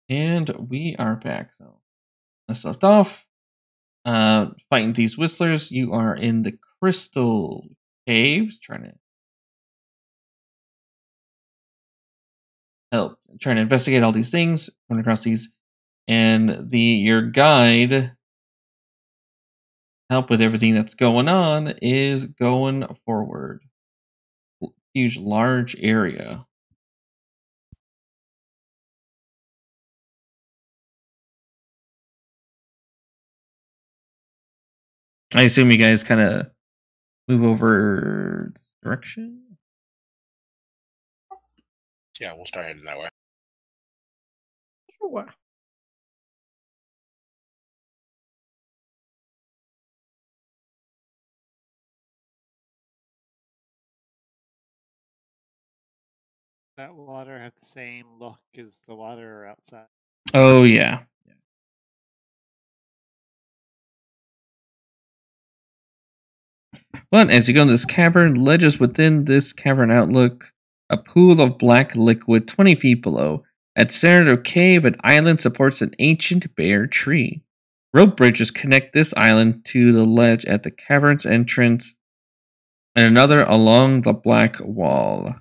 And we are back. So let's left off. Fighting these whistlers. You are in the crystal caves, trying to investigate all these things, run across these, and your guide help with everything that's going on is going forward. Huge, large area. I assume you guys kind of move over this direction. Yeah, we'll start heading that way. Sure. That water have the same look as the water outside? Oh, yeah. But as you go in this cavern, ledges within this cavern outlook a pool of black liquid 20 feet below. At the center of the cave, an island supports an ancient bare tree. Rope bridges connect this island to the ledge at the cavern's entrance and another along the black wall.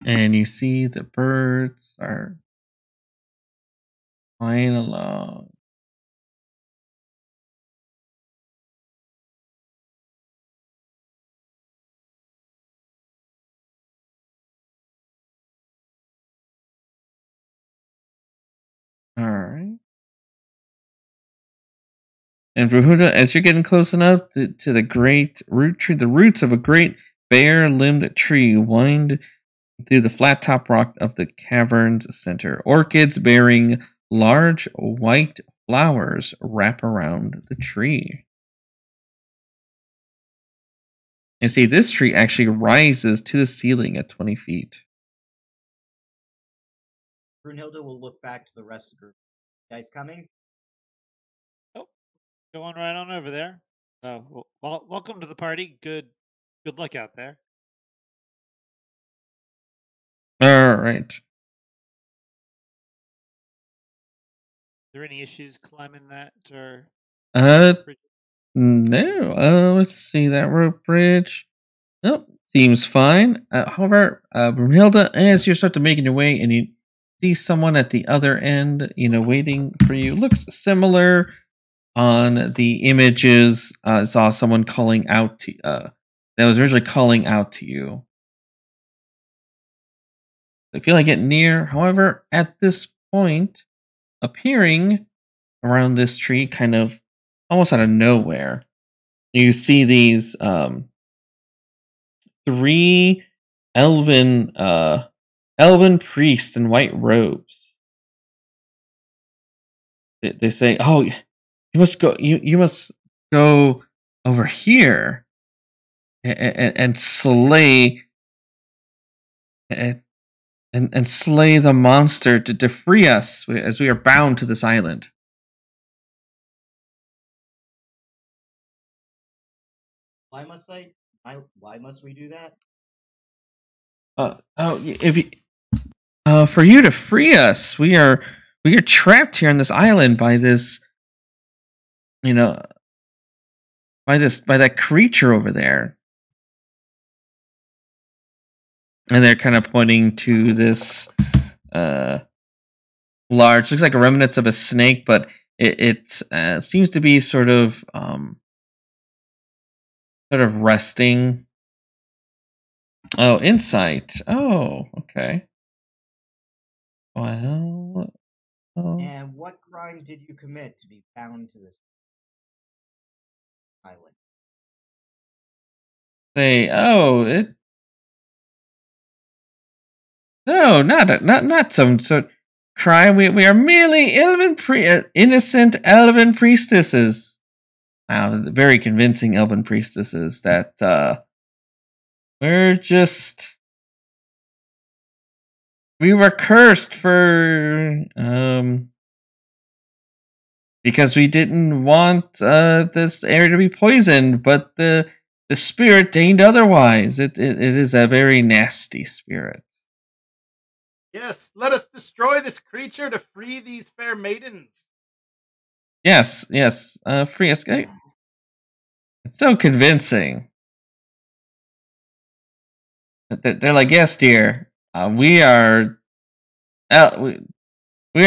And you see the birds are flying along. Alright. And Brunilda, as you're getting close enough to the great root tree, the roots of a great bare-limbed tree wind through the flat top rock of the cavern's center. Orchids bearing large white flowers wrap around the tree. And see, this tree actually rises to the ceiling at 20 feet. Brunilda will look back to the rest of the group. You guys coming? Oh, going right on over there. Well, welcome to the party. Good luck out there. All right. Are there any issues climbing that or? No. Let's see that rope bridge. Nope, seems fine. However, Brunilda, as you start to making your way and you see someone at the other end, waiting for you, looks similar on the images. Saw someone calling out to that was originally calling out to you. I feel like getting near. However, at this point, appearing around this tree, kind of almost out of nowhere, you see these 3 elven priests in white robes. They say, "Oh, you must go. You must go over here and slay and slay the monster to free us, as we are bound to this island." Why must I? Why must we do that? For you to free us, we are trapped here on this island by this, by that creature over there. And they're kind of pointing to this large, looks like a remnants of a snake, but it seems to be sort of resting. Oh, insight. Oh, okay. Well. And what crime did you commit to be bound to this island? No, not some sort of crime. We are merely innocent elven priestesses. Wow, very convincing elven priestesses that we were cursed for because we didn't want this air to be poisoned, but the spirit deigned otherwise. It is a very nasty spirit. Yes, let us destroy this creature to free these fair maidens. Yes, free escape. It's so convincing. They're like, yes, dear. We are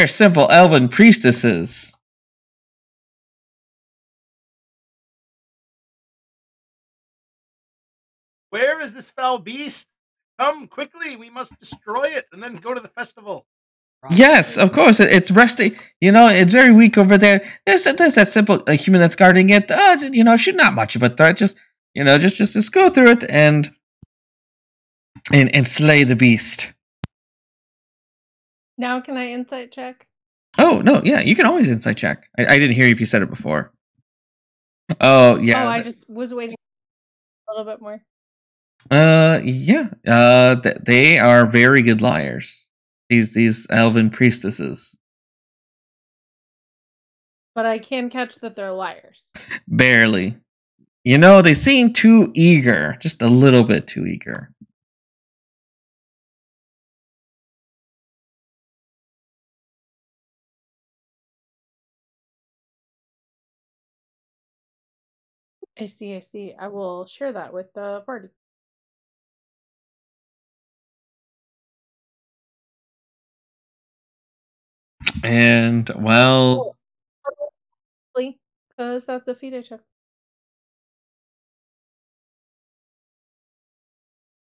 simple elven priestesses. Where is this foul beast? Come quickly, we must destroy it and then go to the festival. Yes, of course. It's resting. It's very weak over there. There's that simple human that's guarding it. She's not much of a threat. Just go through it and slay the beast. Now can I insight check? Oh no, yeah, you can always insight check. I didn't hear you if you said it before. Oh yeah. Oh, I just was waiting a little bit more. Yeah. They are very good liars. These elven priestesses. But I can catch that they're liars. Barely. They seem too eager. Just a little bit too eager. I see. I will share that with the party. And, well... Because that's a feat I took.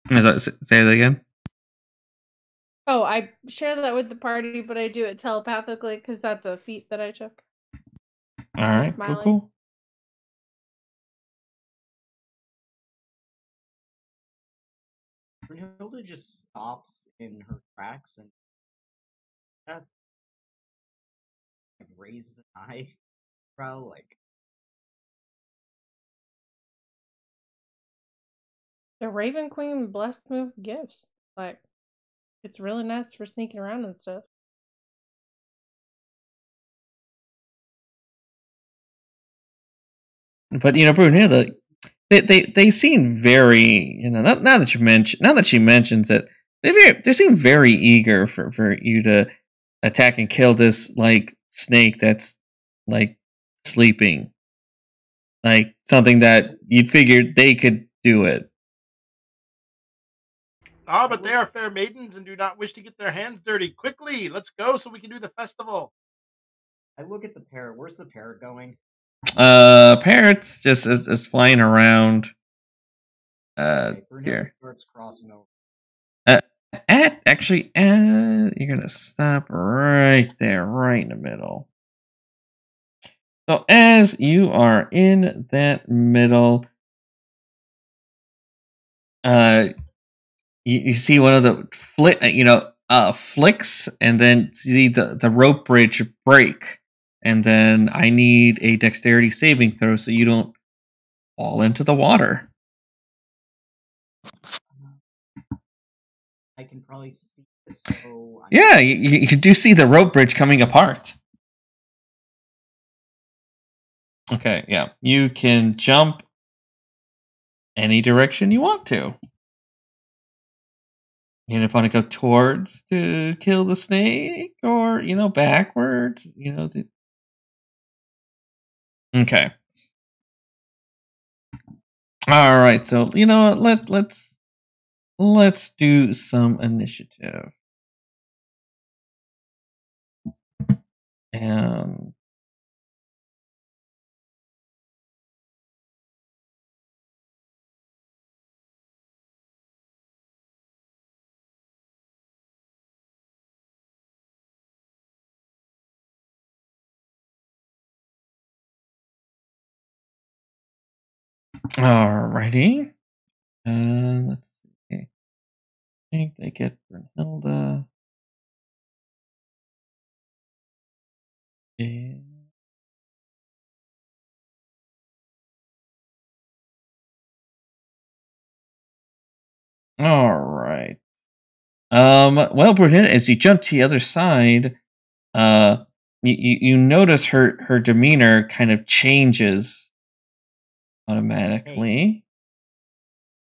Say that again? Oh, I share that with the party, but I do it telepathically because that's a feat that I took. Alright, cool. Brunilda just stops in her tracks and raises an eyebrow, like. The Raven Queen blessed me with gifts. Like, it's really nice for sneaking around and stuff. But Brunilda, they seem very now that she mentions it, they seem very eager for you to attack and kill this like snake that's like sleeping, like something that you'd figured they could do it. Ah, but they are fair maidens and do not wish to get their hands dirty. Quickly, let's go so we can do the festival. I look at the parrot. Where's the parrot going? Parrots just is flying around. Here. Starts crossing over. You're gonna stop right there, right in the middle. So as you are in that middle, you see one of the flicks, and then see the rope bridge break. And then I need a dexterity saving throw so you don't fall into the water. I can probably see this, so... Yeah, you do see the rope bridge coming apart. Okay, yeah. You can jump any direction you want to. And if you want to go towards to kill the snake, or, backwards, Okay. All right. So let's do some initiative. And alrighty. Let's see. I think they get Brunilda. And all right. Well, Brunilda, as you jump to the other side, you notice her demeanor kind of changes automatically.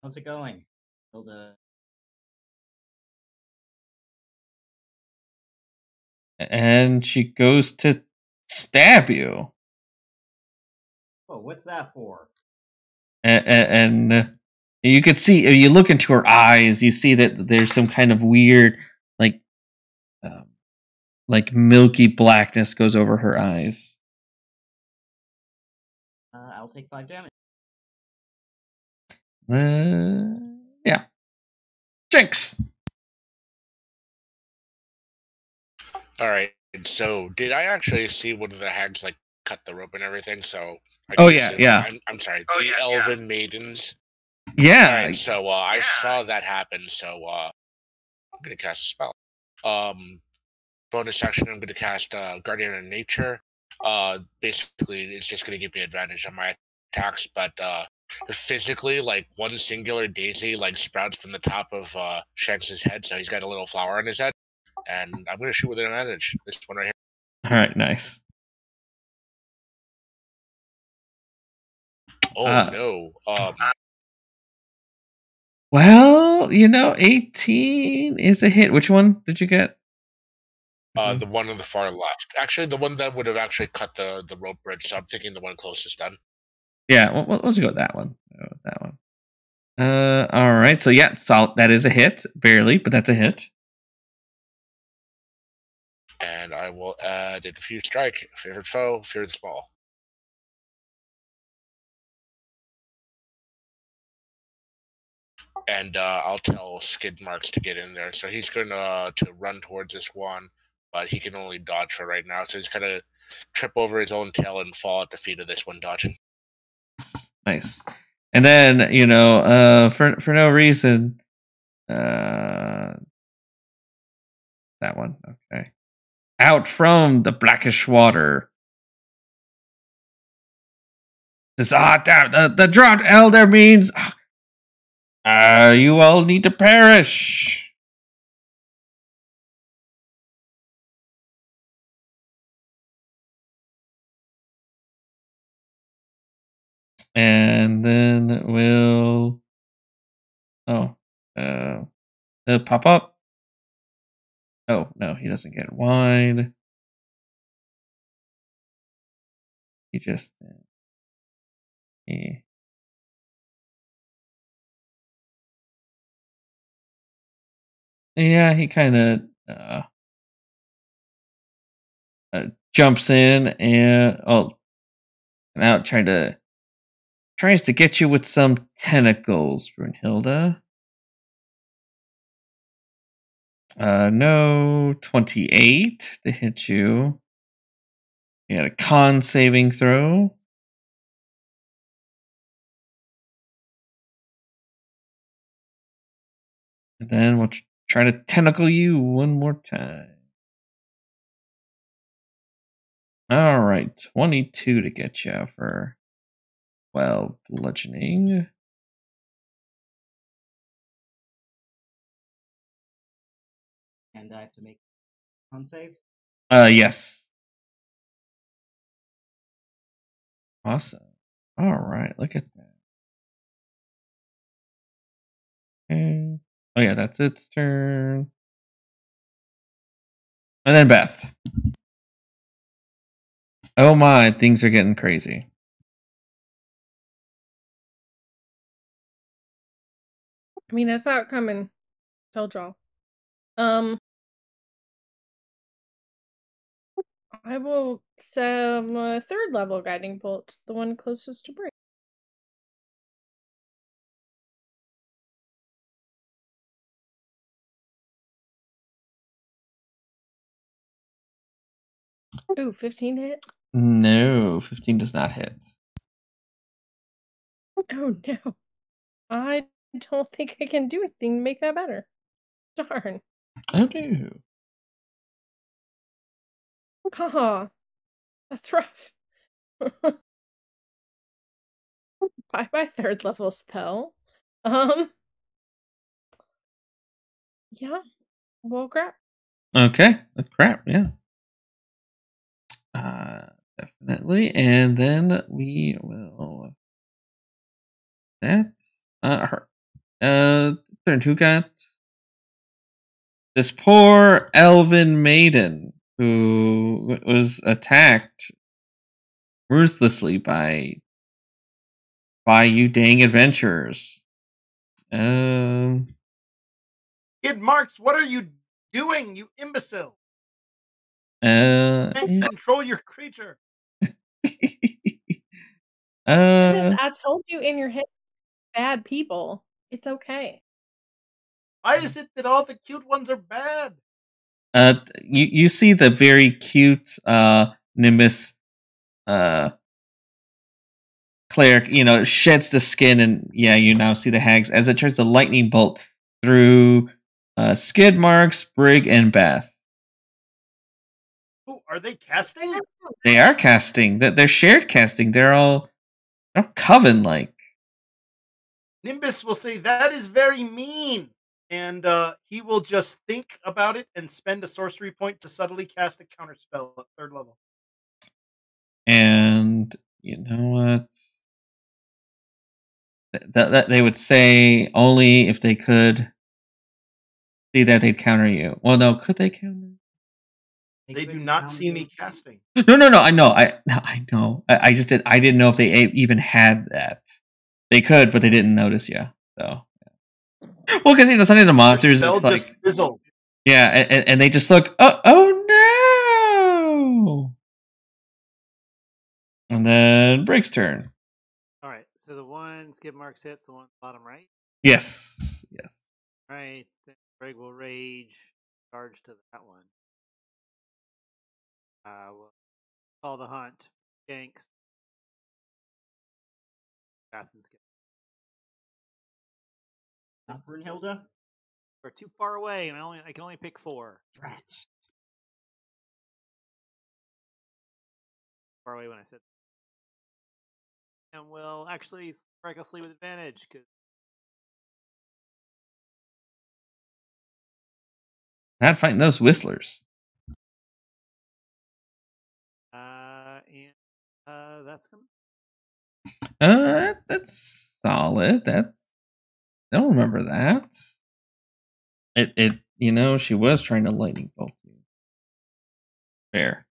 How's it going? Hilda? And she goes to stab you. Oh, what's that for? And you could see, you look into her eyes, you see that there's some kind of weird, like milky blackness goes over her eyes. I'll take 5 damage. Yeah. Shankz. All right. So, did I actually see one of the hags like cut the rope and everything? So, Oh yeah. I'm sorry. The elven maidens. Yeah. All right. So, I saw that happen. So, I'm gonna cast a spell. Bonus action. I'm gonna cast Guardian of Nature. Basically, it's just gonna give me advantage on my attacks, but physically, like one singular daisy like sprouts from the top of Shank's head, so he's got a little flower on his head, and I'm gonna shoot with an advantage. This one right here. All right, nice. Oh no. Well, 18 is a hit. Which one did you get? The one on the far left. Actually, the one that would have actually cut the rope bridge. So I'm thinking the one closest then. Yeah, well, let's go with that one. All right. So yeah, that is a hit, barely, but that's a hit. And I will add a Diffuse Strike. Favorite foe, fear the small. And I'll tell Skidmarkz to get in there. So he's going to run towards this one, but he can only dodge for right now. So he's going to trip over his own tail and fall at the feet of this one dodging. Nice. And then, for no reason, that one. Okay. Out from the blackish water. This the drought elder means you all need to perish. And then we'll pop up. Oh no, he doesn't get wide. He just he kind of jumps in and out tries to get you with some tentacles, Brunilda. No, 28 to hit you. You had a con saving throw. And then we'll try to tentacle you one more time. All right, 22 to get you for 12 bludgeoning. And I have to make a con save? Yes. Awesome. All right, look at that. Okay. Oh yeah, that's its turn. And then Beth. Oh my, things are getting crazy. I mean, that's not coming. Told y'all. I will set a 3rd level guiding bolt, the one closest to Bray. Ooh, 15 hit? No, 15 does not hit. Oh no. I don't think I can do anything to make that better. Darn. Oh no. Haha. That's rough. Bye bye 3rd level spell. Yeah. Well, crap. Okay. Crap, yeah. Definitely. And then we will. That's her. Turn 2 got this poor elven maiden who was attacked ruthlessly by you dang adventurers. Skidmarkz, what are you doing, you imbecile? Control your creature. I told you in your head, bad people. It's okay. Why is it that all the cute ones are bad? You see the very cute Nimbus cleric, sheds the skin, and you now see the hags as it turns the lightning bolt through Skidmarkz, Brig, and Beth. Ooh, are they casting? They are casting. They're shared casting. They're all coven-like. Nimbus will say, that is very mean. And he will just think about it and spend a sorcery point to subtly cast a counterspell at 3rd level. And you know what? That they would say only if they could see that they'd counter you. Well, no, could they counter? They do not see me casting. No. I know. I know. I just did. I didn't know if they even had that. They could, but they didn't notice. Yeah. So. Well, because some of the monsters, Spell it's like, just fizzled. Yeah, and they just look. Oh no! And then Break's turn. All right. So the one Skidmarkz hits, the one bottom right. Yes. All right. Then Brig will rage, charge to that one. We'll call the hunt. Shankz. Beth and Skid. Not Brunilda? We're too far away, and I can only pick 4. Rats. Far away when I said. And we'll actually miraculously with advantage because. Not fighting those whistlers. And that's gonna. That's solid. I don't remember that. It she was trying to lightning bolt you. Fair.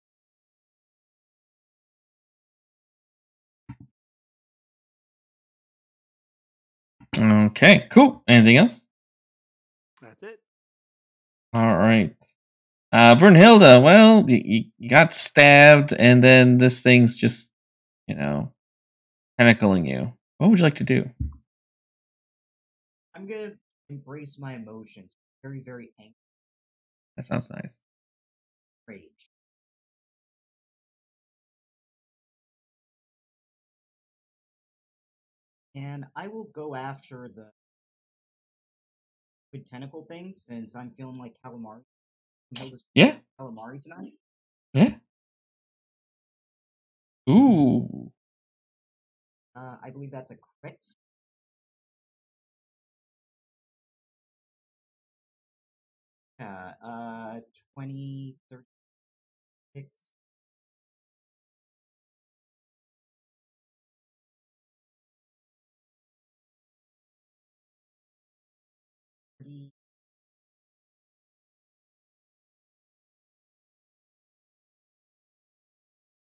Okay, cool. Anything else? That's it. All right. Brunilda, well, you got stabbed, and then this thing's just, tentacling you. What would you like to do? I'm gonna embrace my emotions. Very, very angry. That sounds nice. Rage. And I will go after the good tentacle thing since I'm feeling like calamari. Yeah. Calamari tonight. Yeah. Ooh. I believe that's a crit. Yeah, 20, 36.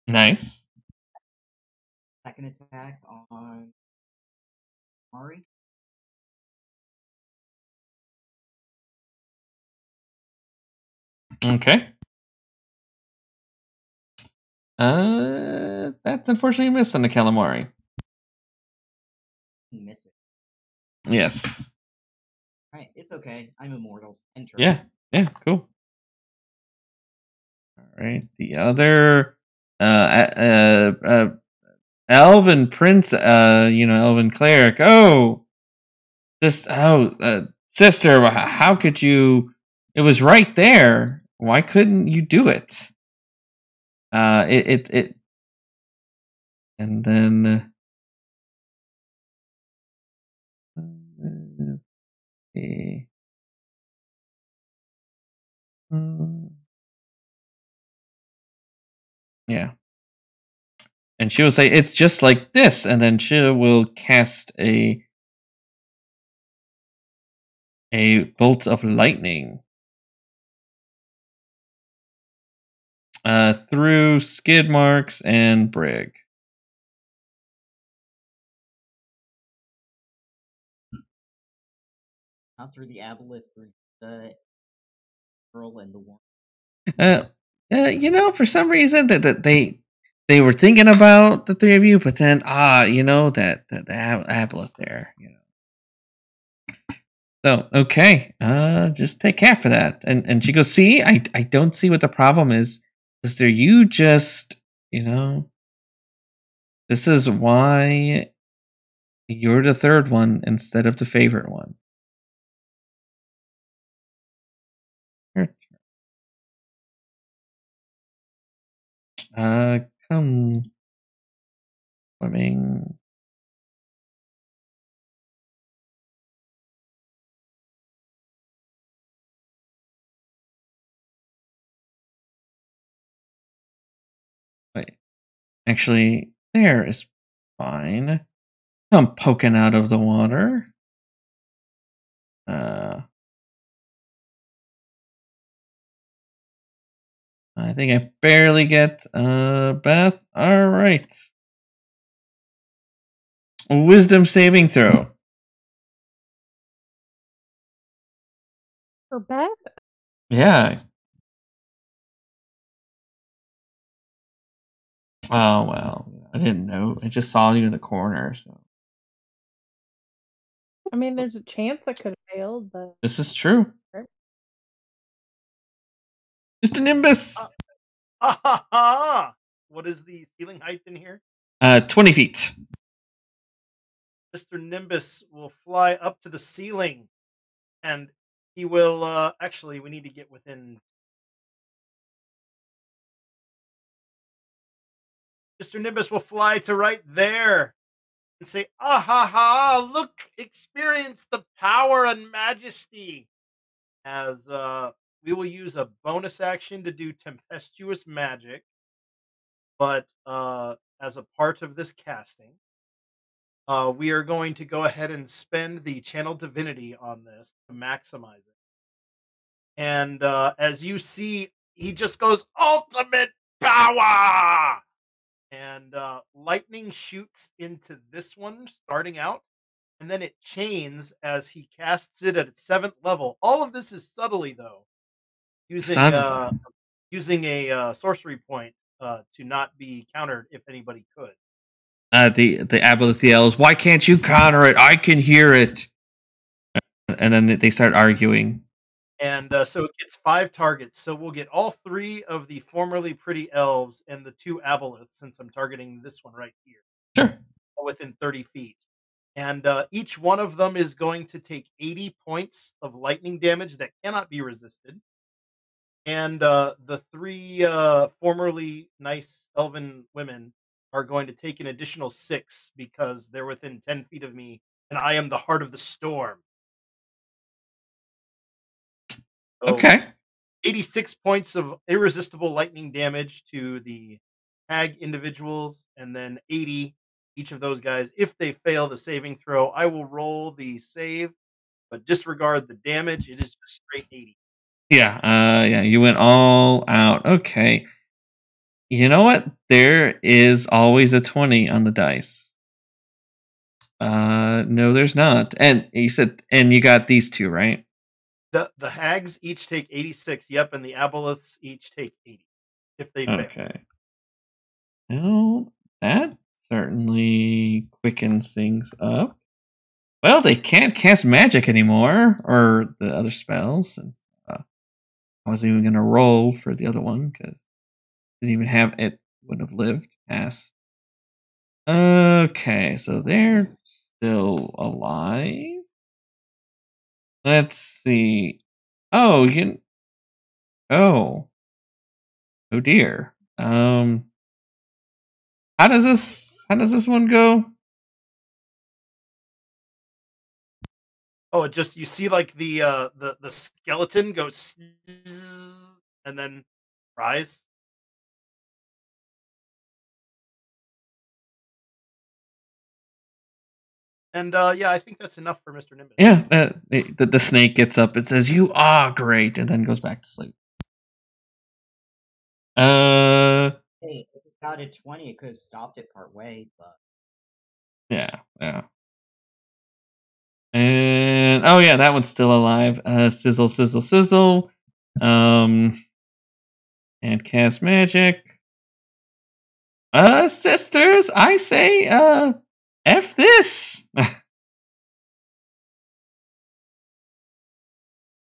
Nice. Second attack on Mari. Okay. That's unfortunately a miss on the calamari. Miss it. Yes. Alright, it's okay. I'm immortal. Enter. Yeah, cool. All right. The other elven prince, elven cleric. Sister, how could you? It was right there. Why couldn't you do it? And then. Yeah. And she will say, "It's just like this," and then she will cast a bolt of lightning through Skidmarkz and Brig. Not through the aboleth, through the girl and the one. For some reason that they were thinking about the three of you, but then that aboleth there, So okay, just take care for that. And she goes, "See, I don't see what the problem is. Sister, you just, this is why you're the third one instead of the favorite one." Come swimming. Wait, actually, there is fine. Come poking out of the water. I think I barely get Beth. All right. Wisdom saving throw. For Beth? Yeah. Oh, well. I didn't know. I just saw you in the corner, so. I mean, there's a chance I could have failed, but. This is true. Mr. Nimbus! What is the ceiling height in here? 20 feet. Mr. Nimbus will fly up to the ceiling, and he will, actually, we need to get within... Mr. Nimbus will fly to right there and say, "Ah ha ha, look, experience the power and majesty." As we will use a bonus action to do tempestuous magic, but as a part of this casting, we are going to go ahead and spend the channel divinity on this to maximize it. And as you see, he just goes ultimate power, and lightning shoots into this one starting out, and then it chains as he casts it at its 7th level. All of this is subtly, though, using a sorcery point to not be countered if anybody could. The aboleth yells, "Why can't you counter it? I can hear it." And then they start arguing. And so it gets 5 targets. So we'll get all 3 of the formerly pretty elves and the 2 aboleths, since I'm targeting this one right here. Sure. Within 30 feet. And each one of them is going to take 80 points of lightning damage that cannot be resisted. And the 3 formerly nice elven women are going to take an additional 6 because they're within 10 feet of me, and I am the heart of the storm. So, okay. 86 points of irresistible lightning damage to the hag individuals, and then 80 each of those guys. If they fail the saving throw, I will roll the save, but disregard the damage. It is just straight 80. Yeah, you went all out. Okay. You know what? There is always a 20 on the dice. No, there's not. And you said, and you got these 2, right? The hags each take 86, yep, and the aboleths each take 80 if they fail. Okay. Well, that certainly quickens things up. Well, they can't cast magic anymore, or the other spells. And I wasn't even going to roll for the other one, because didn't even have it, would have lived past. Okay, so they're still alive. Let's see. Oh, oh dear. How does this one go? Oh, it just, you see like the skeleton goes and then rise. And yeah, I think that's enough for Mr. Nimbus. Yeah, the snake gets up. It says, "You are great," and then goes back to sleep. Hey, if it got a 20, it could have stopped it part way, but Yeah. And oh yeah, that one's still alive. Sizzle, sizzle, sizzle. And cast magic. Sisters, I say, F this.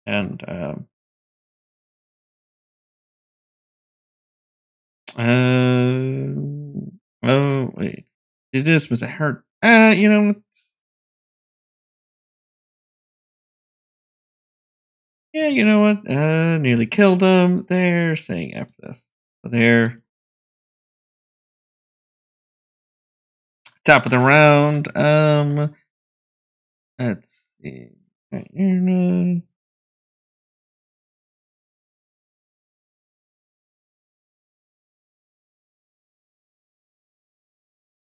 And oh wait, this was a hurt. You know. Yeah, you know what? Nearly killed them. They're saying F this. So they're top of the round. Let's see.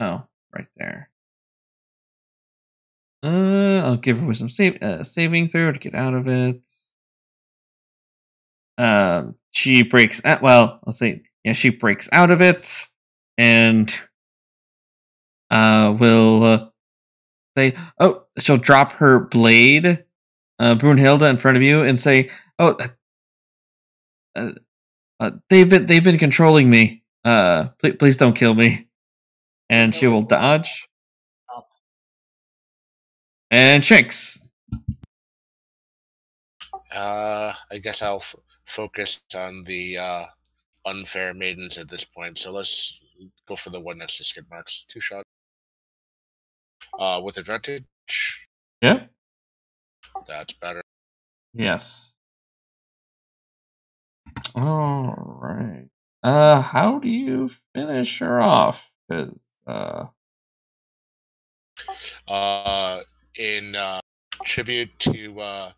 Oh, right there. I'll give her some saving throw to get out of it. She breaks out. Well, I'll say, yeah, she breaks out of it, and will say, oh, she'll drop her blade, Brunilda, in front of you, and say, oh, they've been controlling me. Please don't kill me. And she will dodge. And Shankz. I guess I'll focus on the unfair maidens at this point. So let's go for the one next to Skidmarkz. 2 shot. With advantage. Yep. That's better. Yes. All right. How do you finish her off? Because in tribute to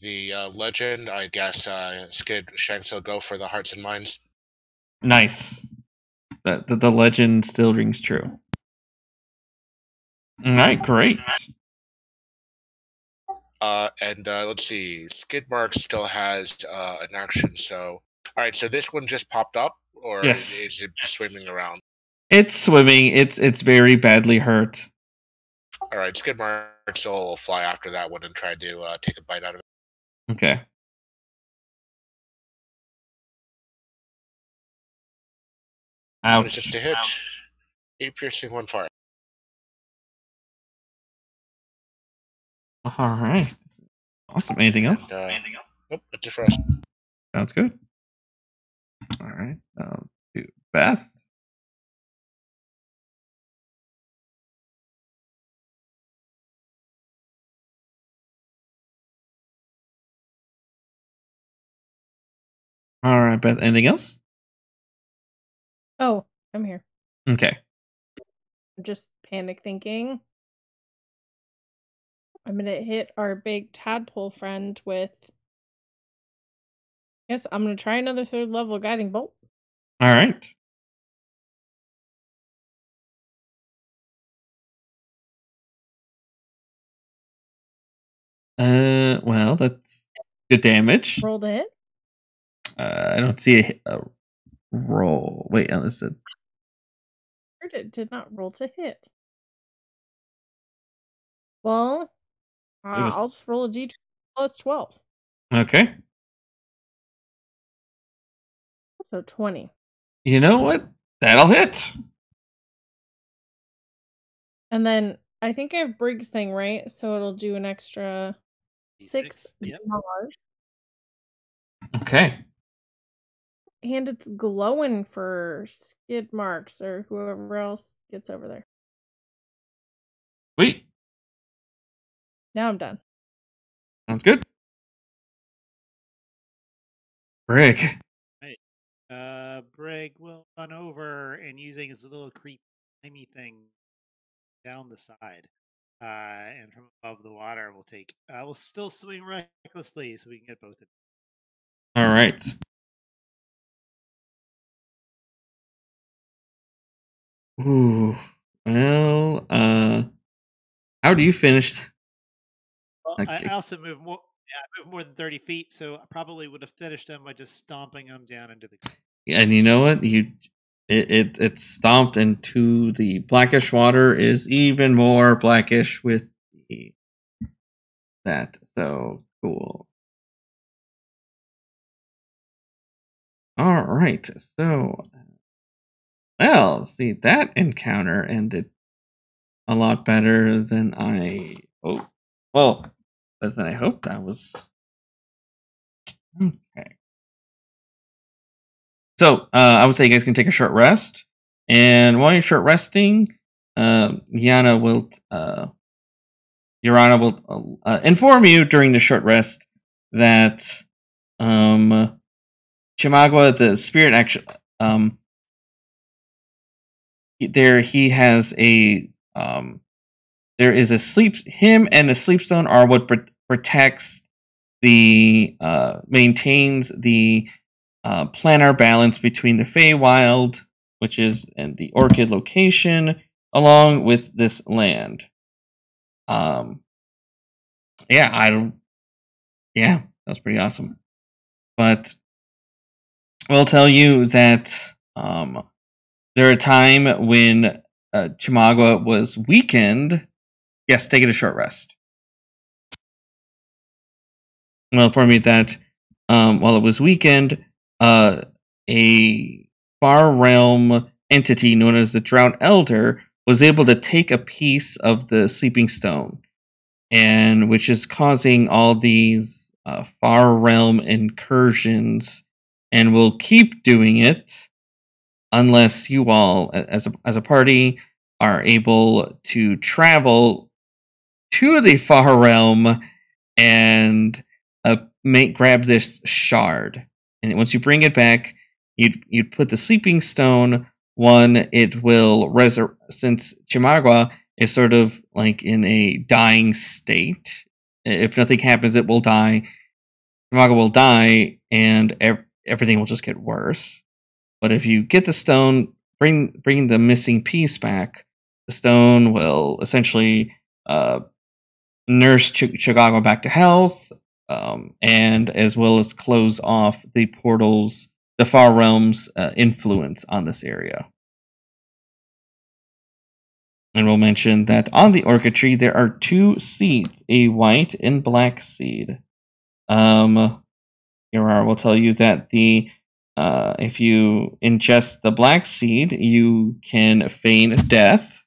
the legend, I guess Shankz will go for the hearts and minds. nice. The legend still rings true. All right, great. And let's see, Skidmarkz still has an action. So, all right. So this one just popped up, or Yes. is it swimming around? It's swimming. It's very badly hurt. All right, Skidmarkz will fly after that one and try to take a bite out of it. Okay. And it's Ouch. just a hit. 8 piercing, 1 fire. All right. Awesome. Anything else? Nope, that's it for us. Sounds good. All right. To Beth. All right, Beth. Anything else? Oh, I'm here. Okay. I'm just panic thinking. I'm gonna hit our big tadpole friend with. Yes, I'm gonna try another 3rd level guiding bolt. All right. Well, that's good damage. Roll to hit. I don't see a roll. Wait, this is. It did not roll to hit. Well, I'll just roll a d20 plus 12. Okay. So 20. You know what? That'll hit. And then I think I have Brig's thing, right? So it'll do an extra 6 Yep. damage. Okay. And it's glowing for Skidmarkz or whoever else gets over there. Sweet. Now I'm done. Sounds good. Brig. Brig will run over and using his little creepy thing down the side. And from above the water, we'll still swing recklessly so we can get both of them. All right. Ooh. Well, How do you finish? Well, Okay. I also move more. Yeah, I move more than 30 feet, so I probably would have finished them by just stomping them down into the. And you know what? It stomped into the blackish water is even more blackish with that. So cool. All right. So, well, see, that encounter ended a lot better than I hoped. Well, than I hoped. That was okay. So, I would say you guys can take a short rest, and while you're short resting, Yana will inform you during the short rest that Chimagua, the spirit, actually there he has a there is a sleep. Him and the sleepstone are what protects the maintains the planar balance between the Feywild, which is and the Orchid location, along with this land. Yeah, that was pretty awesome. But we'll tell you that there a time when Chimagua was weakened. Yes, taking a short rest. Well, for me that while it was weakened, a far realm entity known as the Drought Elder was able to take a piece of the Sleeping Stone, and which is causing all these far realm incursions, and will keep doing it unless you all, as a party, are able to travel to the far realm and grab this shard. And once you bring it back, you'd put the Sleeping Stone. One, it will since Chimagua is sort of like in a dying state. If nothing happens, it will die. Chimagua will die, and everything will just get worse. But if you get the stone, bring the missing piece back, the stone will essentially nurse Chimagua back to health, and as well as close off the portals, the Far Realm's influence on this area. And we'll mention that on the Orchid tree there are 2 seeds, a white and black seed. Here will tell you that if you ingest the black seed, you can feign death,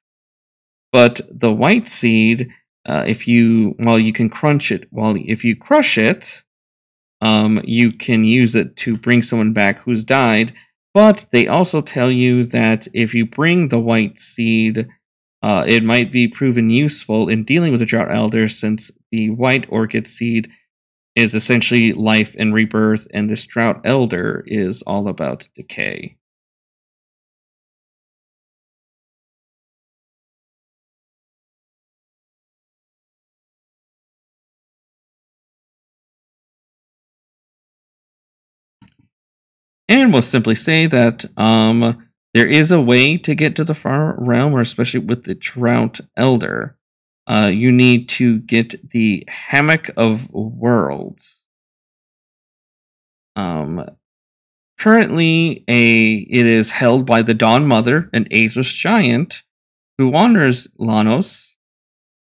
but the white seed, if you can crunch it, if you crush it, you can use it to bring someone back who's died. But they also tell you that if you bring the white seed, it might be proven useful in dealing with the Drought Elder, since the white Orchid seed is essentially life and rebirth, and this Drought Elder is all about decay. And we'll simply say that there is a way to get to the Far Realm, or especially with the Drought Elder. You need to get the Hammock of Worlds. Currently, it is held by the Dawn Mother, an ageless giant, who honors Lanos.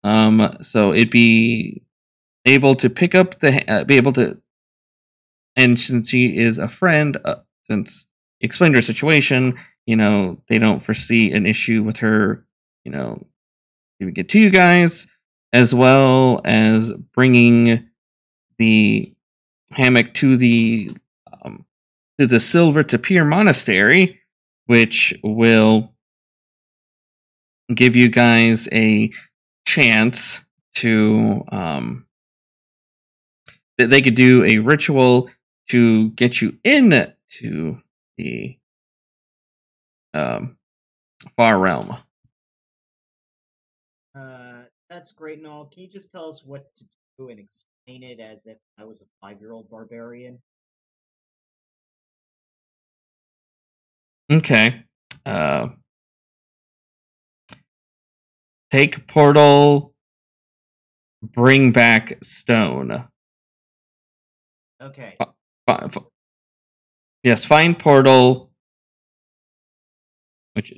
So it'd be able to pick up and since she is a friend, since explained her situation, they don't foresee an issue with her, giving it to you guys, as well as bringing the hammock to the Silver Tapir Monastery, which will give you guys a chance to that they could do a ritual to get you into the Far Realm. That's great and all. Can you just tell us what to do and explain it as if I was a 5-year-old barbarian? Okay. Take portal bring back stone. Okay. Yes, find portal. Which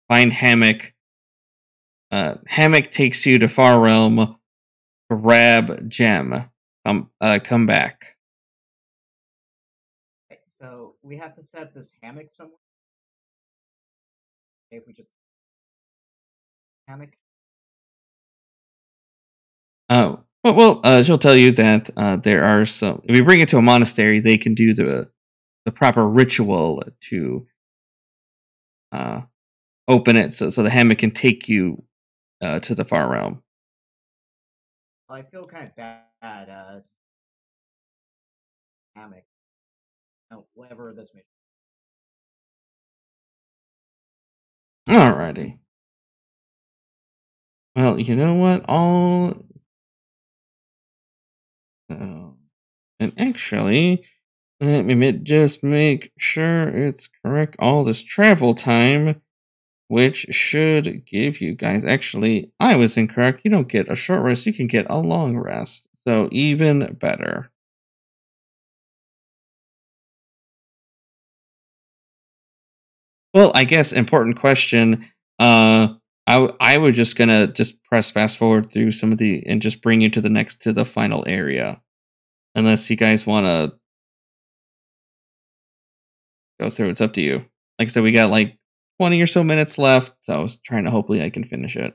find hammock. Hammock takes you to Far Realm. Grab gem. Come back. Okay, so we have to set this hammock somewhere. Okay, if we just hammock. Oh, well, she'll tell you that there are some. If we bring it to a monastery, they can do the proper ritual to open it, so the hammock can take you to the Far Realm. I feel kind of bad. Hammock. No, whatever this mission. Alrighty. Well, you know what? And actually, let me just make sure it's correct. All this travel time, which should give you guys. Actually, I was incorrect. You don't get a short rest. You can get a long rest. So even better. Well, I guess important question. I was just gonna press fast forward through some of and just bring you to the final area, unless you guys want to go through. It's up to you. Like I said, we got like 20 or so minutes left, so I was trying to hopefully I can finish it.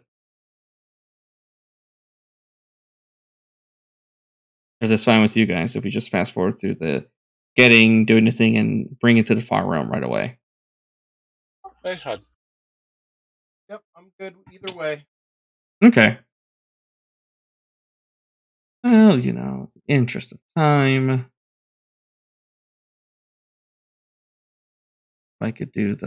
If it's fine with you guys, if we just fast forward through doing the thing, and bring it to the Far Realm right away. Nice one. Yep, I'm good either way. Okay. Well, interest of time. If I could do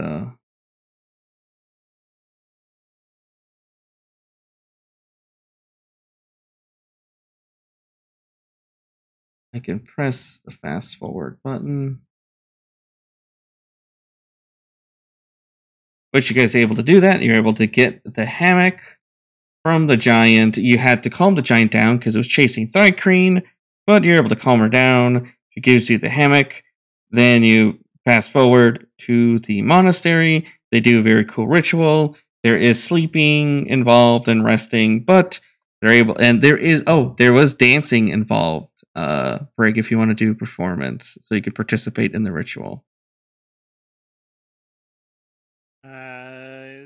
I can press the fast forward button. Which you guys are able to do that. You're able to get the hammock from the giant. You had to calm the giant down because it was chasing Thrycreen, but you're able to calm her down. She gives you the hammock. Then you fast forward to the monastery. They do a very cool ritual. There is sleeping involved and resting, but they're able, and there was dancing involved. Brig, if you want to do performance, so you could participate in the ritual.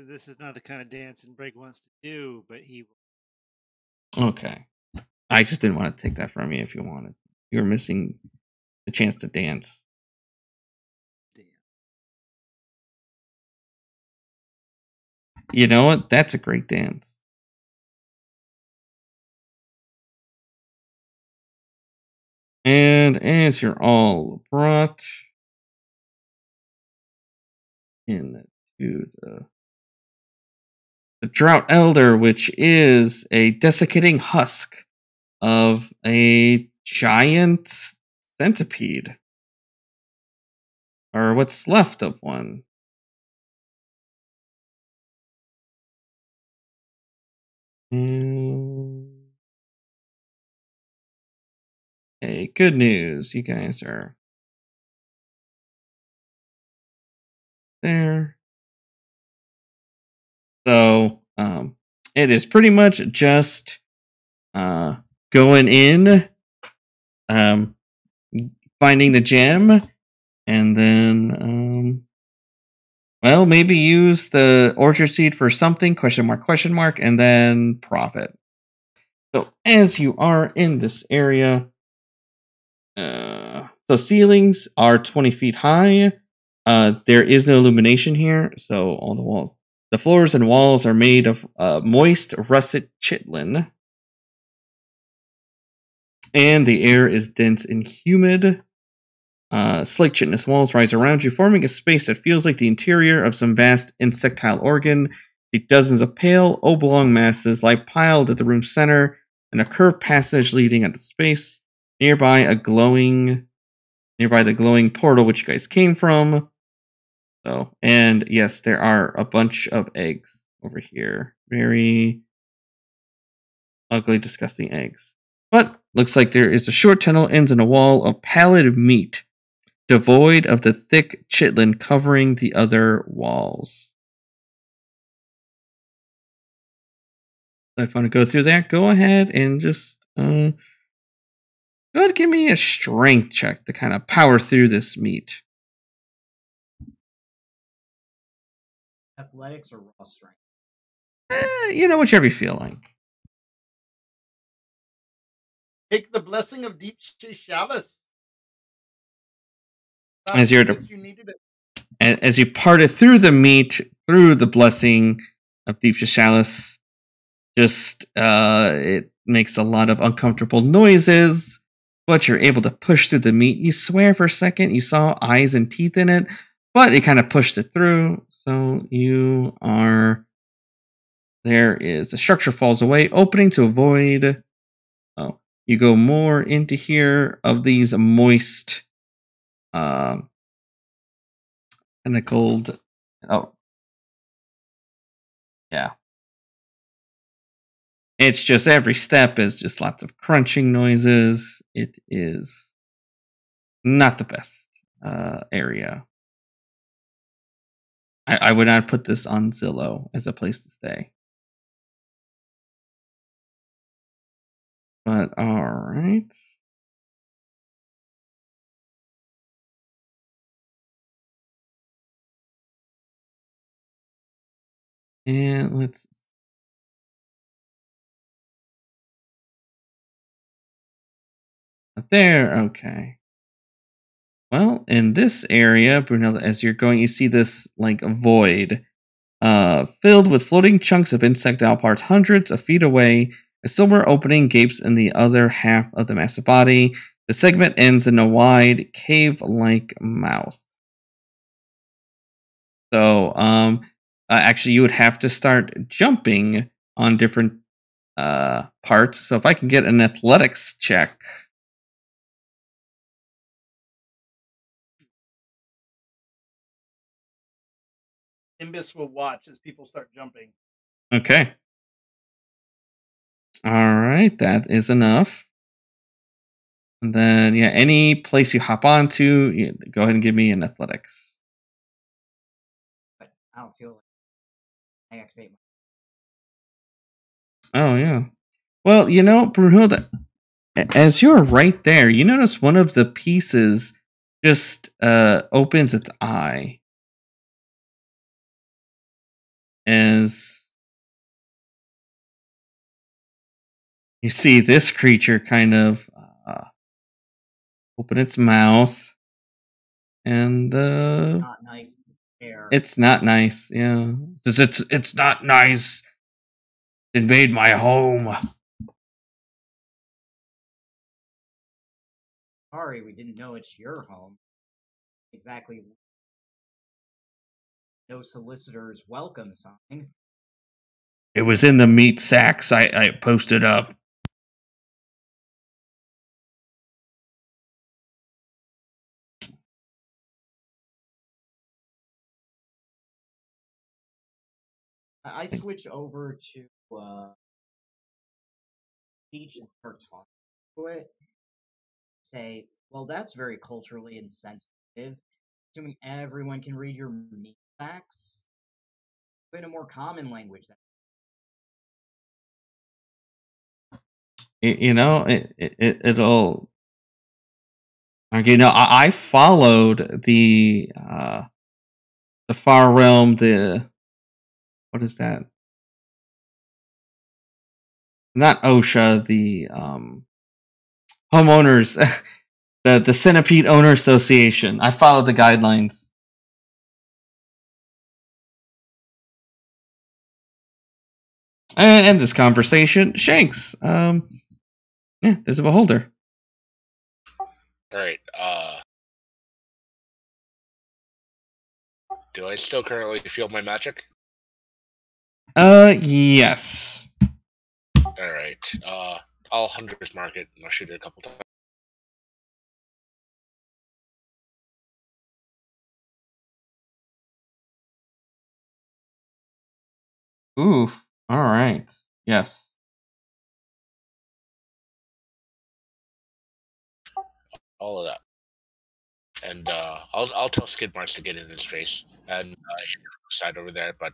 This is not the kind of dancing Brig wants to do, but he will. Okay. I just didn't want to take that from you if you wanted. You were missing the chance to dance. Damn. You know what? That's a great dance. And as you're all brought into the Drought Elder, which is a desiccating husk of a giant centipede. Or what's left of one. Hey, good news. You guys are there. So, it is pretty much just going in, finding the gem, and then, well, maybe use the orchard seed for something, question mark, and then profit. So, as you are in this area, so ceilings are 20 feet high. There is no illumination here, so all the walls. The floors and walls are made of moist, russet chitlin. And the air is dense and humid. Slick chitinous walls rise around you, forming a space that feels like the interior of some vast insectile organ. The dozens of pale, oblong masses lie piled at the room's center, and a curved passage leading into space. Nearby the glowing portal which you guys came from. So, and yes, there are a bunch of eggs over here. Very ugly, disgusting eggs. But looks like there is a short tunnel ends in a wall of pallid meat, devoid of the thick chitlin covering the other walls. So if I want to go through that, go ahead and just go ahead and give me a strength check to kind of power through this meat. Athletics or raw strength? Whichever you feel like. Take the blessing of deep chalice. As you're You needed it. as you part it through the meat, through the blessing of deep chalice, just it makes a lot of uncomfortable noises, but you're able to push through the meat. You swear for a second you saw eyes and teeth in it, but it kind of pushed it through. So you are. There is a structure falls away, opening to avoid. Oh, you go more into here of these moist, tentacled. Oh, yeah. It's just every step is just lots of crunching noises. It is not the best area. I would not put this on Zillow as a place to stay. But alright. And let's. There, okay. Well, in this area, Brunilda, as you're going, you see this like void, filled with floating chunks of insectile parts, hundreds of feet away. A silver opening gapes in the other half of the massive body. The segment ends in a wide, cave-like mouth. So, actually, you would have to start jumping on different parts. So, if I can get an athletics check. Nimbus will watch as people start jumping. Okay. All right, that is enough. And then, yeah, any place you hop onto, go ahead and give me an athletics. But I don't feel like I activate Oh, yeah. Well, Brunilda, as you're right there, you notice one of the pieces just opens its eye. As you see this creature kind of open its mouth, and it's not nice to stare. It's not nice, yeah. It's not nice. Invade my home. Sorry, we didn't know it's your home. Exactly. No solicitor's welcome sign. It was in the meat sacks I posted up. I switch over to speech and start talking to it. Say, well, that's very culturally insensitive. Assuming everyone can read your meat facts. In a more common language. It'll. I followed the Far Realm. What is that? Not OSHA. The homeowners, the Centipede Owner Association. I followed the guidelines. And end this conversation. Shankz. Yeah, there's a beholder. Alright, do I still currently feel my magic? Yes. Alright, I'll Hunter's Mark it and I'll shoot it a couple times. Oof. Alright. Yes. all of that. And I'll tell Skidmarkz to get in his face and hit him from the side over there, but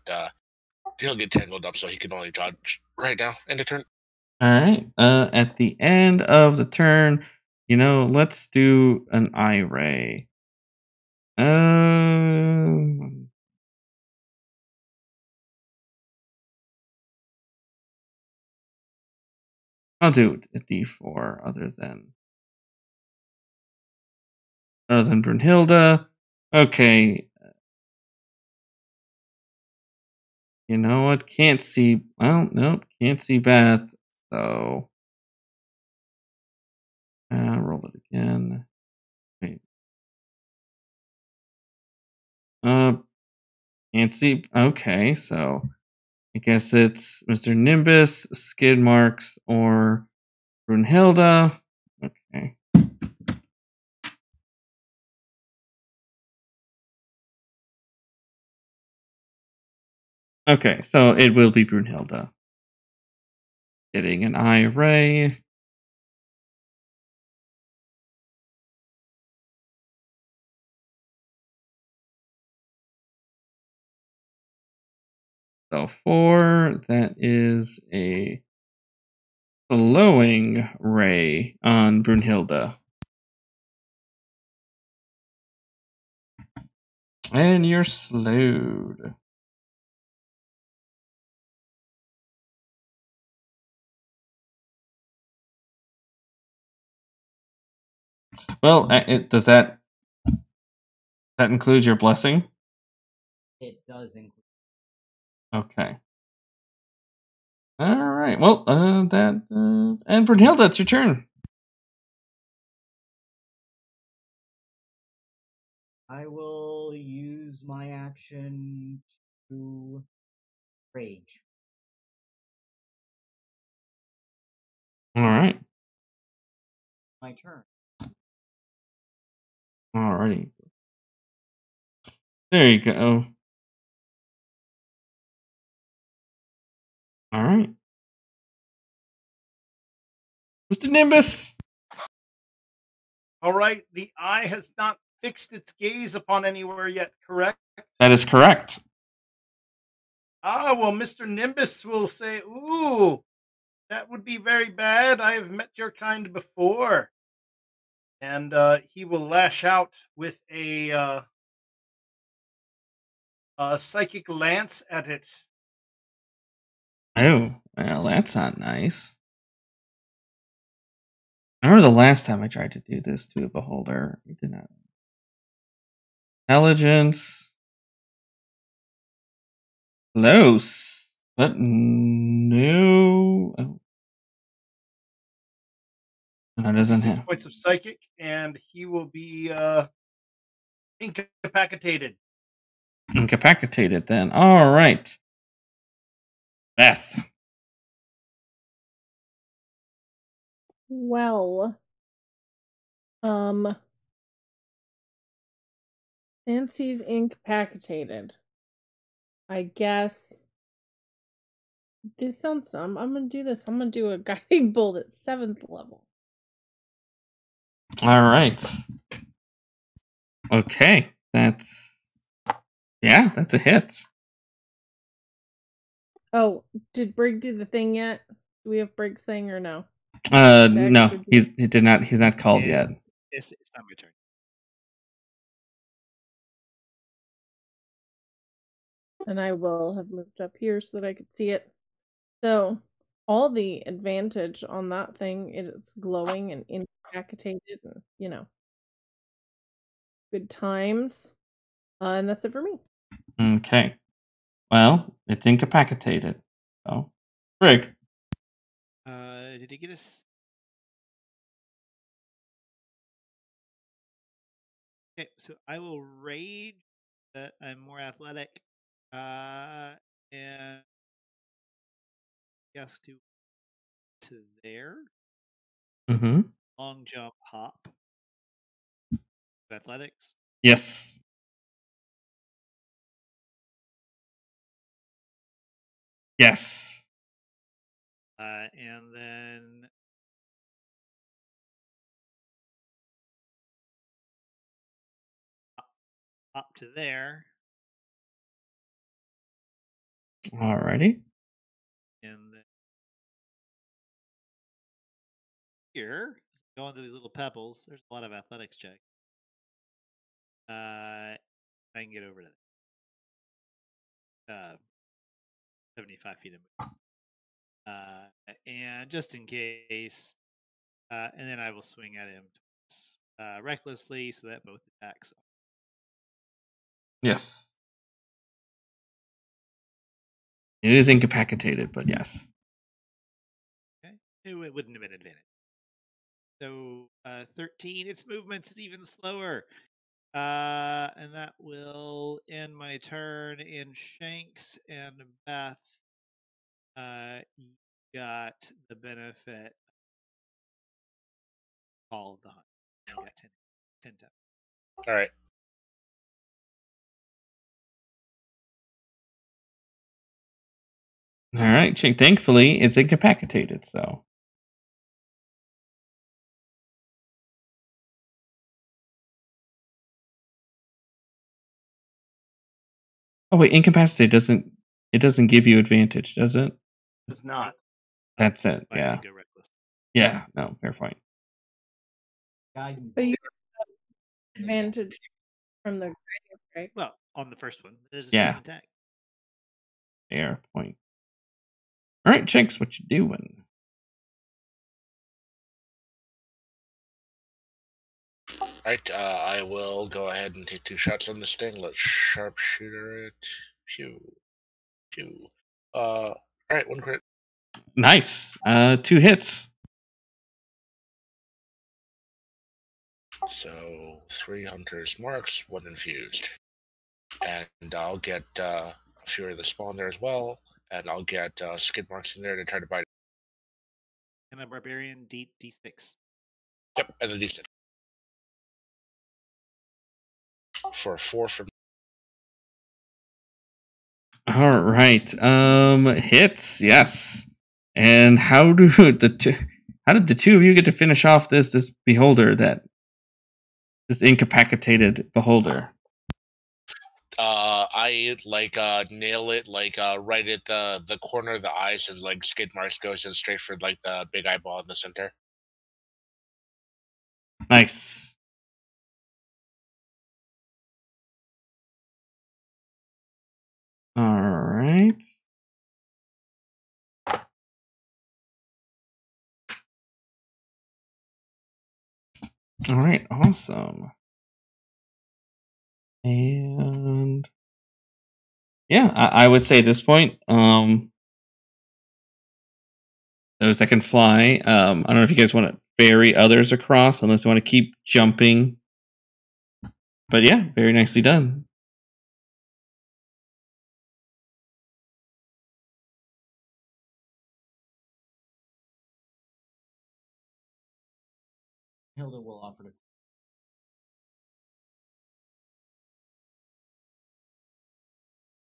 he'll get tangled up, so he can only dodge right now in the turn. All right. At the end of the turn, let's do an eye ray. I'll do a D4 other than Brunilda. Okay. You know what? Can't see. Well, nope. Can't see Beth. So roll it again. Wait. Can't see. Okay, so I guess it's Mr. Nimbus, Skidmarkz, or Brunilda. Okay. Okay, so it will be Brunilda. Getting an eye ray. So 4, that is a slowing ray on Brunilda. And you're slowed. Well, does that include your blessing? It does include. Okay. All right. Well, and Brunilda, it's your turn. I will use my action to rage. All right. My turn. All righty. There you go. All right. Mr. Nimbus. All right, the eye has not fixed its gaze upon anywhere yet, correct? That is correct. Well, Mr. Nimbus will say, ooh, that would be very bad. I have met your kind before. And he will lash out with a psychic lance at it. Oh, well, that's not nice. I remember the last time I tried to do this to a beholder. We did not. Intelligence. Close. But no. Oh. No, it doesn't 6 have. points of psychic, and he will be incapacitated. Incapacitated then. All right. Beth. Well, since he's incapacitated, I guess this sounds dumb. I'm gonna do this. I'm gonna do a guiding bolt at 7th level. All right. Okay. That's a hit. Oh, did Brig do the thing yet? Do we have Brig's thing or no? No, he did not. He's not called yet. It's not my turn. And I will have moved up here so that I could see it. So all the advantage on that thing is glowing and incapacitated and good times. And that's it for me. Okay. Well, it's incapacitated. So, Brig. Did he get us? Okay, so I will rage that I'm more athletic, and guess to there. Mm-hmm. Long jump, hop. Athletics. Yes. Yes. And then up to there. Alrighty. And then here, going to these little pebbles, there's a lot of athletics check. I can get over to that. 75 feet of movement. And just in case, and then I will swing at him recklessly so that both attacks. Yes. It is incapacitated, but yes. Okay. It wouldn't have been advantage. So 13, its movement's even slower. And that will end my turn. In Shankz and Beth, you got the benefit of all of the hunt. You got 10 times. All right. All right. Thankfully, it's incapacitated, so. Oh wait, incapacitated doesn't give you advantage, does it? It's not. That's it. I Yeah. go reckless. Yeah. No, fair point. Guidance. But you have advantage from the guidance, right? Well, on the first one, there's a Yeah. second attack. Fair point. All right, Shankz, what you doing? All right. I will go ahead and take 2 shots on this thing. Let's sharpshooter it. Pew. Pew. All right. 1 crit. Nice. 2 hits. So 3 Hunter's Marks, 1 infused. And I'll get a Fury of the Spawn there as well. And I'll get Skidmarkz in there to try to bite it. And a Barbarian D6. Yep, and the D6. For 4 from. All right. Hits. Yes. And how did the two of you get to finish off this beholder, this incapacitated beholder? I nail it right at the corner of the eyes, and Skidmarkz goes in straight for the big eyeball in the center. Nice. All right. All right. Awesome. And yeah, I would say at this point, those that can fly. I don't know if you guys want to ferry others across, unless you want to keep jumping. But yeah, very nicely done. Hilda will offer to.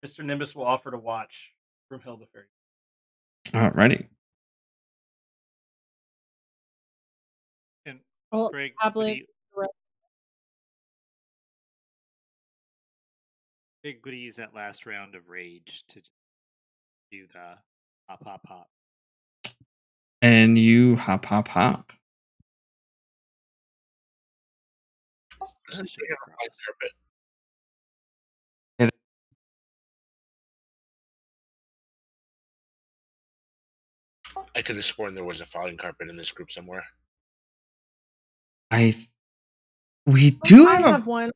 Mr. Nimbus will offer to watch from Hilda Fairy. Alrighty. And Well, Greg, probably Big would use that last round of rage to do the hop. And you hop. Doesn't she have a flying carpet? I could have sworn there was a flying carpet in this group somewhere. We do I have one.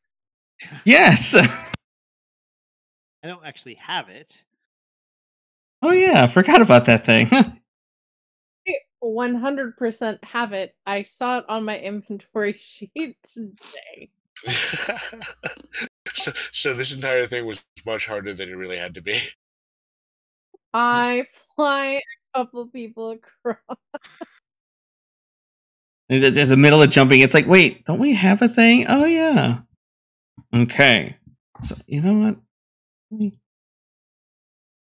Yes. I don't actually have it. Oh yeah, I forgot about that thing. 100% have it. I saw it on my inventory sheet today. So this entire thing was much harder than it really had to be. I fly a couple people across. In the middle of jumping, it's like, wait, don't we have a thing? Oh yeah. Okay. So you know what?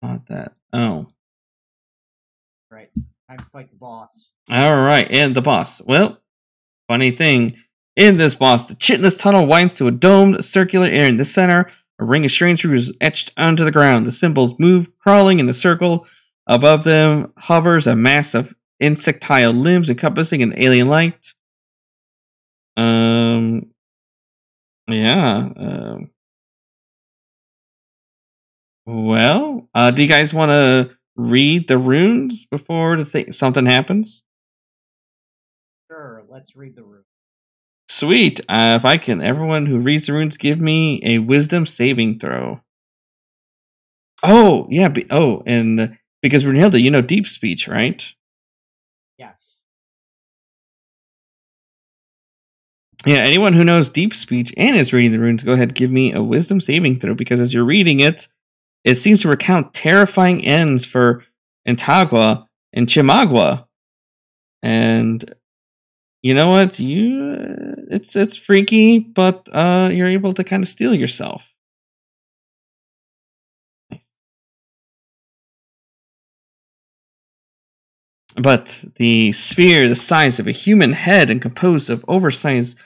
Not that. Oh. Right. Time to fight the boss. All right, and the boss. Well, funny thing, In this boss, the chitinous tunnel winds to a domed, circular area in the center. A ring of strange runes is etched onto the ground. The symbols move, crawling in a circle. Above them hovers a mass of insectile limbs encompassing an alien light. Well, do you guys want to read the runes before something happens? Sure, let's read the rune. Sweet. If I can, everyone who reads the runes, give me a wisdom saving throw. Oh, yeah. And because Brunilda, you know deep speech, right? Yes. Yeah, anyone who knows deep speech and is reading the runes, go ahead, give me a wisdom saving throw, because as you're reading it, it seems to recount terrifying ends for Intagua and Chimagua. And you know what? It's freaky, but you're able to kind of steel yourself. But the sphere, the size of a human head and composed of oversized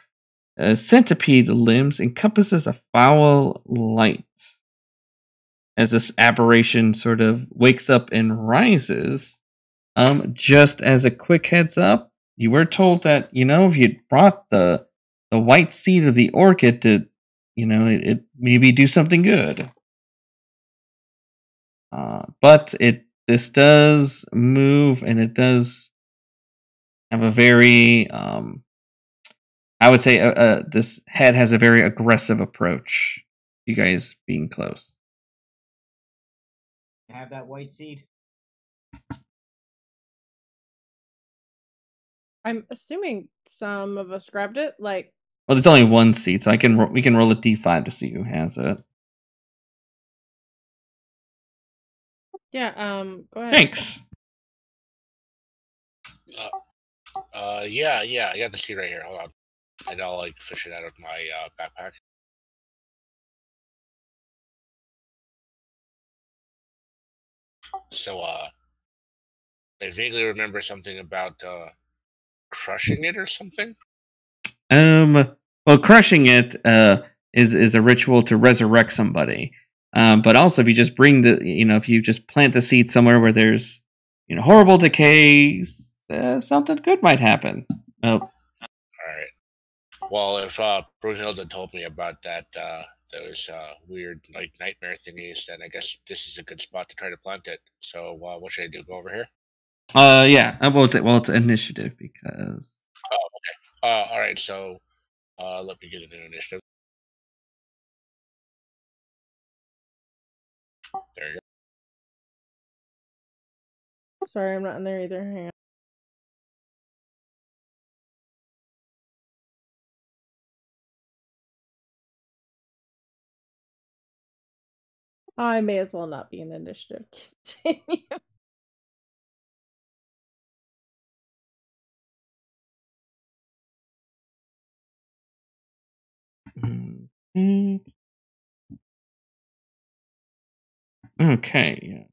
centipede limbs, encompasses a foul light. As this aberration sort of wakes up and rises, just as a quick heads up, you were told that, if you brought the white seed of the orchid to, it maybe do something good. But this does move, and it does have a very, I would say, this head has a very aggressive approach. You guys being close. Have that white seed. I'm assuming some of us grabbed it. Well, there's only one seed, so we can roll a d5 to see who has it. Yeah. Go ahead. Thanks. Yeah. I got the seed right here. Hold on, and I'll fish it out of my backpack. So, I vaguely remember something about crushing it or something. Well, crushing it is a ritual to resurrect somebody. But also, if you just if you just plant the seed somewhere where there's, horrible decays, something good might happen. Oh. All right. Well, if Brunilda told me about that, those weird nightmare thingies, then I guess this is a good spot to try to plant it. So, what should I do? Go over here? Yeah. It's initiative because. Oh, okay. All right. So, let me get a new initiative. There you go. Sorry, I'm not in there either. Hang on. I may as well not be an initiative. Okay. Yeah.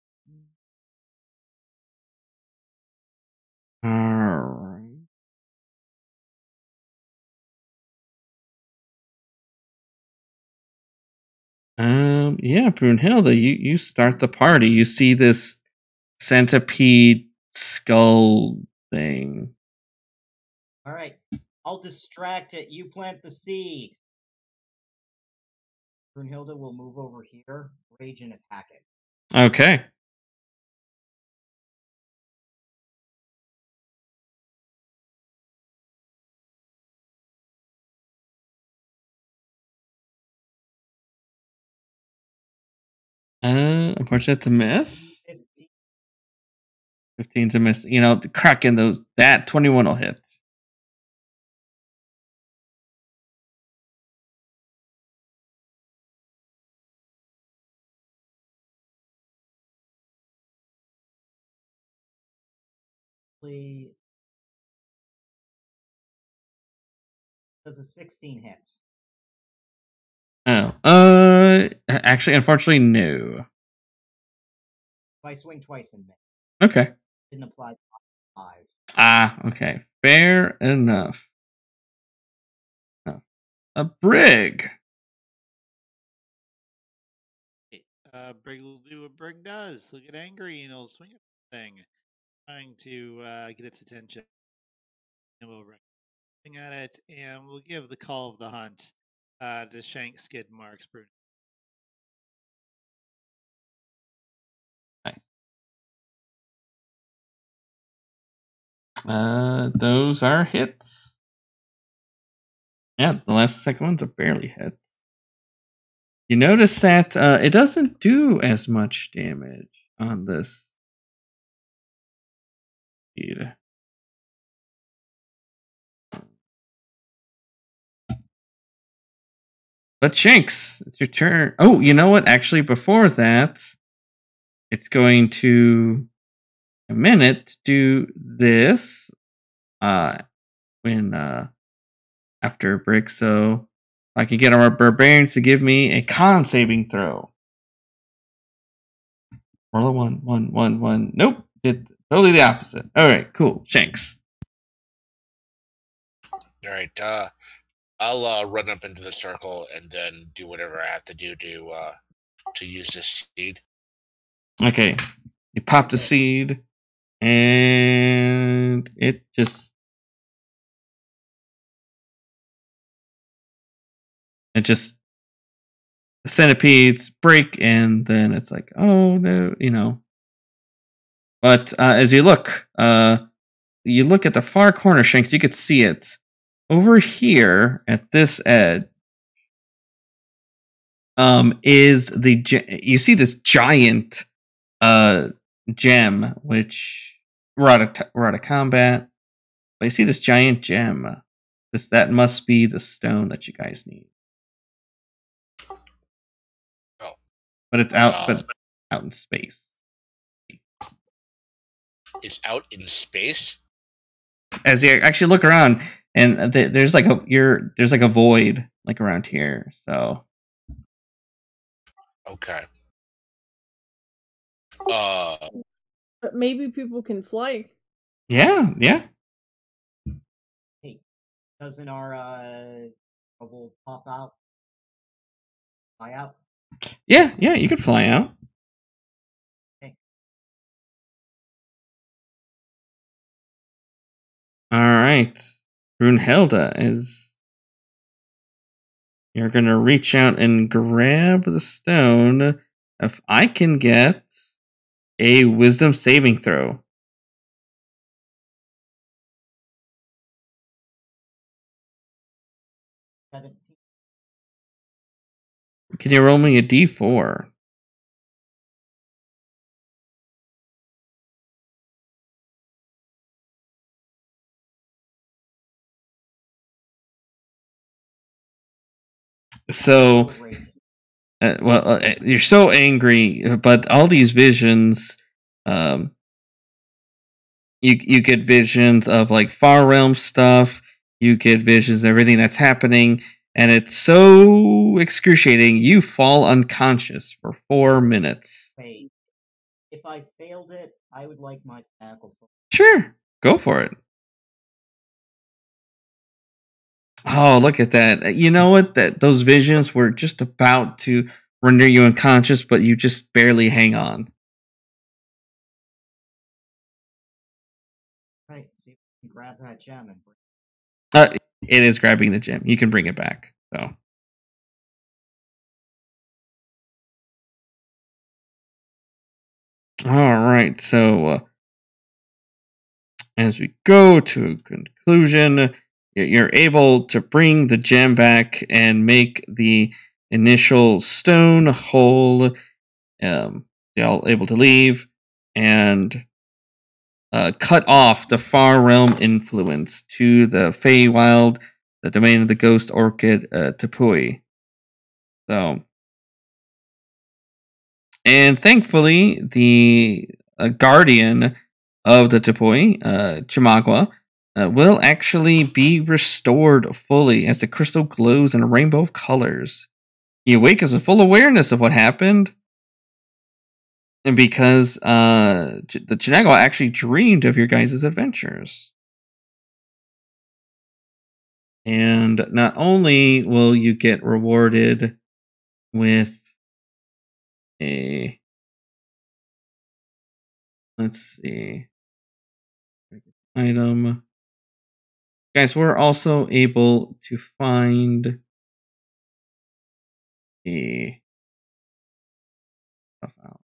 All right. Yeah, Brunilda, you start the party. You see this centipede skull thing. All right, I'll distract it. You plant the seed. Brunilda will move over here, rage, and attack it. Okay. Unfortunately, it's a miss. 15's a miss. Cracking those. That 21 will hit. Does a 16 hit? Oh. Actually, unfortunately, no. I swing twice and miss. Okay. Didn't apply 5. Okay. Fair enough. a Brig. Brig will do what Brig does. He'll get angry and he'll swing at the thing, trying to get its attention. And we'll swing at it, and we'll give the call of the hunt to Shankz, Skidmarkz, Brunilda. Those are hits. Yeah, the second ones are barely hits. You notice that it doesn't do as much damage on this speed. But Shankz, it's your turn. Oh, you know what? Actually, before that, it's going to a minute do this. When after a break, so I can get our barbarians to give me a con saving throw. Roll a 1, 1, 1, 1. Nope, did totally the opposite. All right, cool. Shankz. All right, I'll run up into the circle and then do whatever I have to do to use this seed. Okay, you pop the seed, and it just the centipedes break, and then it's like, oh no, you know. But as you look at the far corner, Shankz, you could see it over here at this edge. Is you see this giant gem, which we're out of combat, but you see this giant gem. That must be the stone that you guys need. Oh, but it's out in space. It's out in space. As you actually look around, and there's like a void like around here. So okay. But maybe people can fly. Yeah. Hey, doesn't our bubble pop out? Fly out? Yeah, you could fly out. Okay. Alright. Brunilda you're gonna reach out and grab the stone. If I can get a wisdom saving throw. 17. Can you roll me a d4? So, you're so angry, but all these visions, you get visions of like far realm stuff. You get visions of everything that's happening, and it's so excruciating. You fall unconscious for 4 minutes. Wait, if I failed it, I would like my tackle. Sure, go for it. Oh, look at that. You know what? Those visions were just about to render you unconscious, but you just barely hang on. Right, see if we can grab that gem and bring it is grabbing the gem. You can bring it back. So. Alright, so as we go to a conclusion, you're able to bring the gem back and make the initial stone hole. You're all able to leave and cut off the far realm influence to the Feywild, the domain of the ghost orchid Tapui. So, and thankfully, the guardian of the Tapui, Chimagua, will actually be restored fully as the crystal glows in a rainbow of colors. He awakens with full awareness of what happened, and because the Chimagua actually dreamed of your guys' adventures. And not only will you get rewarded with a, let's see, item. Guys, we're also able to find a stuff out.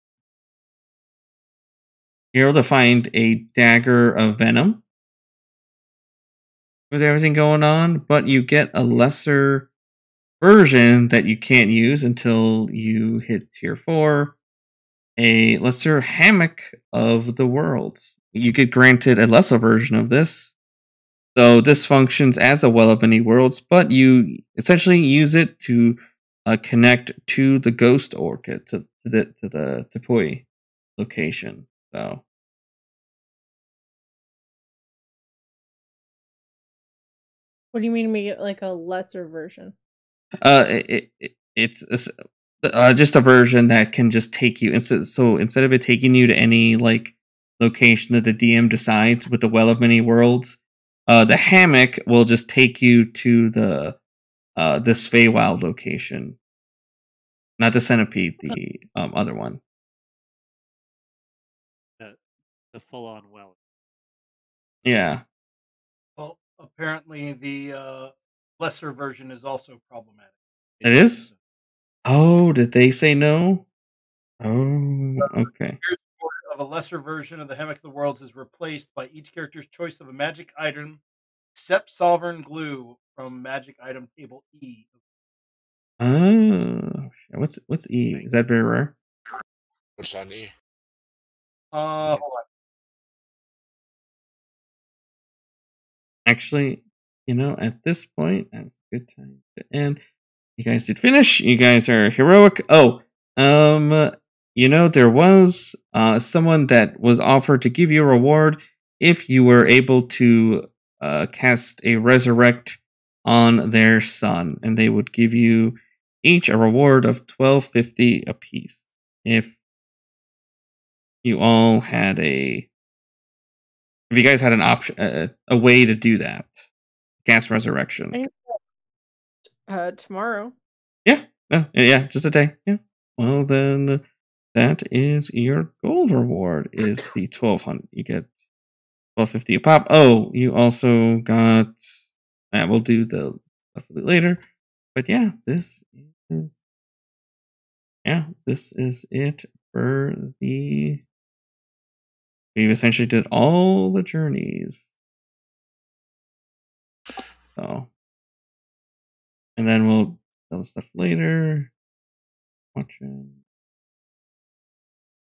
You're able to find a dagger of venom with everything going on, but you get a lesser version that you can't use until you hit tier 4. A lesser hammock of the worlds. You get granted a lesser version of this. So this functions as a well of many worlds, but you essentially use it to connect to the ghost orchid, to the Tepui location. So What do you mean we get like a lesser version? It's just a version that can just take you instead of it taking you to any like location that the DM decides with the well of many worlds, the hammock will just take you to the this Feywild location, not the centipede, the other one. The full-on well. Yeah. Well, apparently the lesser version is also problematic. It is? Oh, did they say no? Oh, okay. Of a lesser version of the Hammock of the Worlds is replaced by each character's choice of a magic item, except Sovereign Glue from Magic Item Table E. Oh, what's E? Is that very rare? What's on E? Hold on. Actually, at this point, that's a good time to end. You guys did finish. You guys are heroic. Oh, there was someone that was offered to give you a reward if you were able to cast a resurrect on their son, and they would give you each a reward of 1250 apiece. If you all had if you guys had an option, a way to do that, cast resurrection. Tomorrow. Yeah, just a day. Yeah. Well, then that is your gold reward. Is the 1200? You get 1250 a pop. Oh, you also got. We'll do the stuff later. But yeah, this is it for the. We've essentially did all the journeys. So, and then we'll do stuff later. Watching.